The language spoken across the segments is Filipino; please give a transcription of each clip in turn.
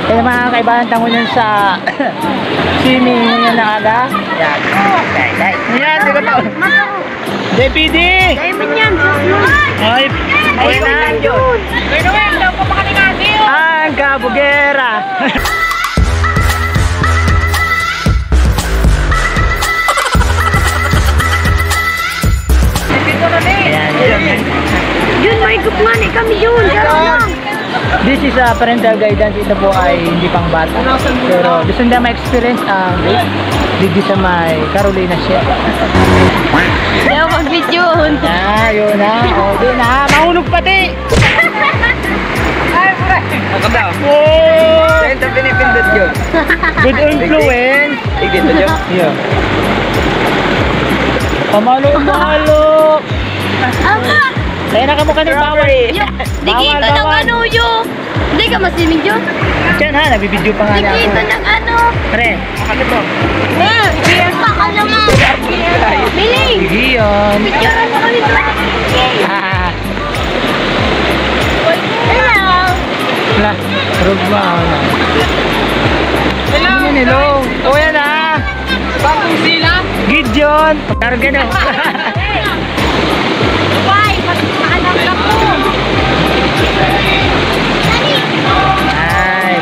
Kaya mga kaibahan tango yun sa swimming yun na aga. Yan. Yan, di ko tao. JPD! Diamond yan. Ay, Diamond yan yun. Gano'n, daw pa kami natin. Ang kabugera. Yun, may gupman kami yun. This is a parental guidance. Ito po ay hindi pang bata. Pero gusto nila ma-experience ang dito sa may Carolina siya. Hindi ako mag-video. Yun na. O, doon na. Mahulog pati. Ay, pura. Welcome daw. Oh! Saan ito pinipindot yun? Good influence. Igdito dyan? Yeah. Pamalo-malo. Ama! Kaya na kamukha ng bawal. Dikito ng ano yun. Hindi ka masimig yun. Diyan ha, nabibidyo pa nga niya. Dikito ng ano. Pre, Makakit mo. Biyan pa ka naman. Biling. sige yun. Picture mo kami doon. Hello. Wala, rug ba? Hello. Hello. O yan ha. Bagong sila? Gideon. Parang gano'n. Why? Pagkakalam ka po. Ay.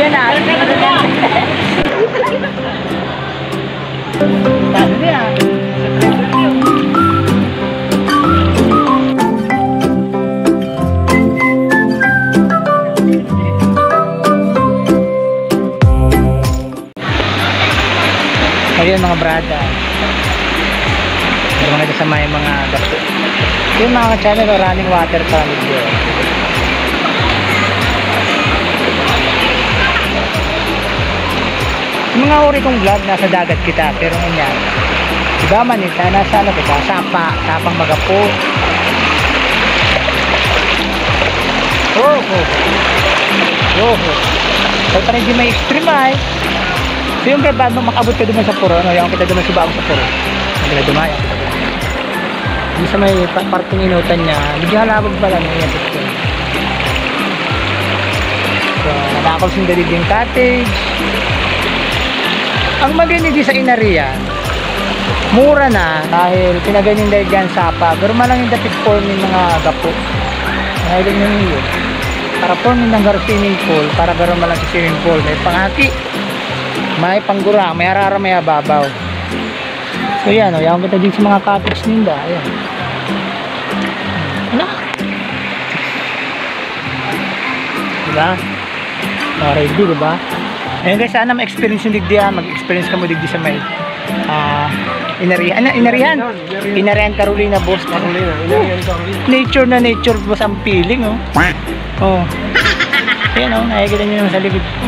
Yan na. Ano niya? Ayun mga brada. Meron nga sa may mga gasto. Yung mga channel o running water channel yun. Yung mga uri kong vlog nasa dagat kita. Pero ngayon iba man ito. Nasa ano kita? Sapang magapo. So parang hindi may extreme ay. So yung brad, nung makabot ka duman sa puro, no? Yung kita duman sa baong sa puro. Hindi na dumaya. Hindi sa may parting inutan niya, medyo halabag pala na yan. So, nakakal sundalid yung cottage. Ang maganda di sa Inarian, mura na dahil pinaganin dahil dyan sapa. Pero malang yung dapit form ng mga gapo. Mahilig nyo yun. Para form ng swimming pool, para gano'n malang sa swimming pool. May pangaki. May panggura, may harara, may ababaw. So yan, o, yan kita din sa mga cottage ninda. Ayan. Wala. Diba? Ready, diba? Ayun guys, sana ma-experience yung digdi. Mag-experience ka mo digdi sa may Inarihan. Inarihan Carolina, boss. Nature na nature, boss, ang feeling, oh. Oh. Ayan, oh, nakikita nyo naman sa likod ko.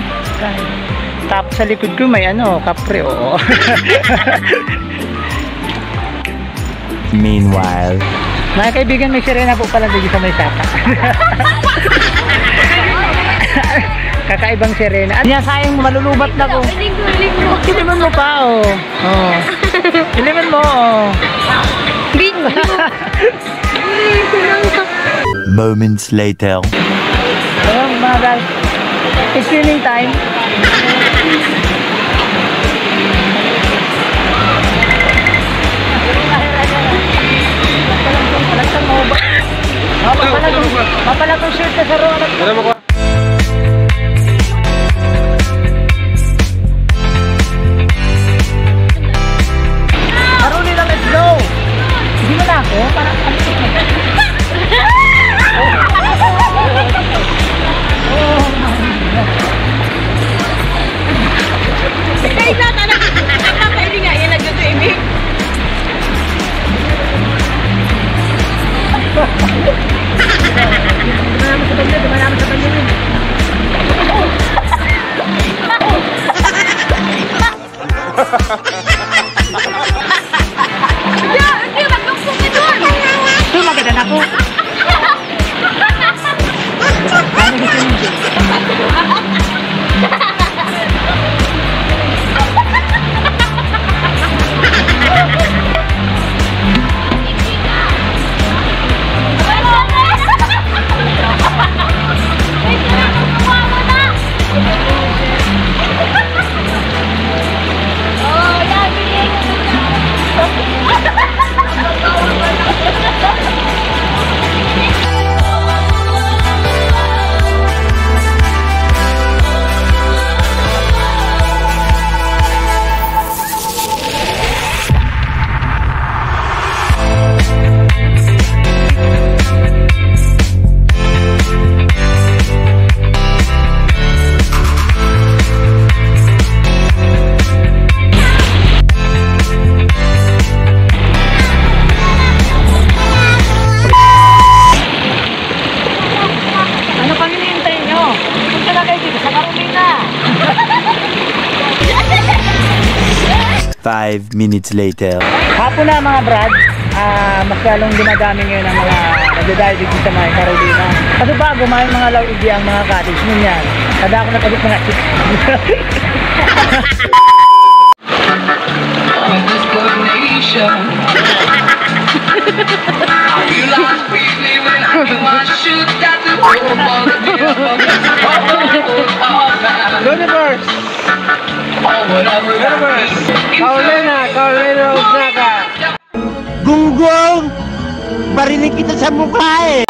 Tapos sa likod ko may ano, kapre, oo. Meanwhile, mga kaibigan, may sirena po pala dito sa may sapa. Kakaibang sirena. Ano yan, sayang malulubat na ko. Iliman mo pa, oh. Iliman mo, oh. moments later. Ayun mga guys, it's swimming time. Mapalag ang shirt na sa roon. Carolina, let's go! Hindi mo na ako? Parang ano pang hinihintay nyo? Punta na kayo dito sa Carolina. 5 minutes later. Hapon na mga brad, mas lalong dumadami ngayon ang mga nagdadahil dito sa mga Carolina. Kasi bago may mga laudi ang mga cottage nun yan. Kada ako napagod mga chicks. Universe! Universe! Carolina Osaka! Gunggong! Barinig kita sa mukha eh!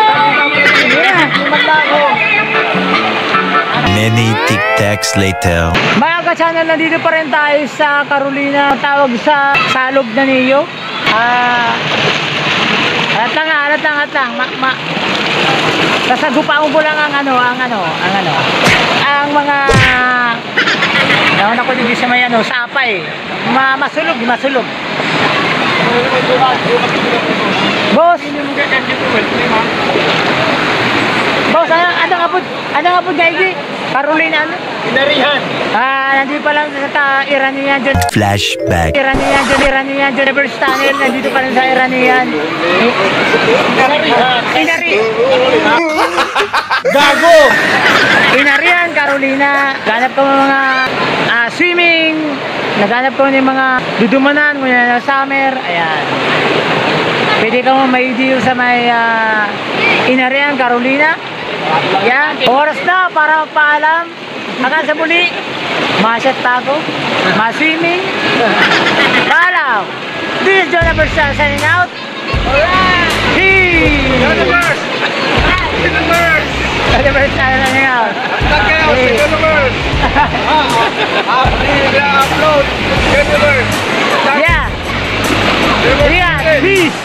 Many tic-tacs later. Mga ka-channel, nandito pa rin tayo sa Carolina. Tawag sa Salog na Niyo. Alat lang. Sasagupaon ko lang ang mga naon ako dito sa may sapay. Masulog. Boss, ano nga po guys? Carolina ano? Inarihan! Nandito pa lang sa Iranian dyan. Flashback. Iranian dyan. Reverse tunnel, nandito pa rin sa Iranian. Gago! Inarian, Carolina. Ganap ko mga swimming. Naghanap ko ng mga dudumanan muna na summer. Ayan. Pwede ka mo maidiyo sa may Inarian, Carolina. Yan. Oras na para magpaalam. Hanggang sa muli. Masyat tago. Maswimming. Paalam. This is Jonathan signing out. Alright. Universe signing out. Universe! Upload! Universe! Yeah. Peace.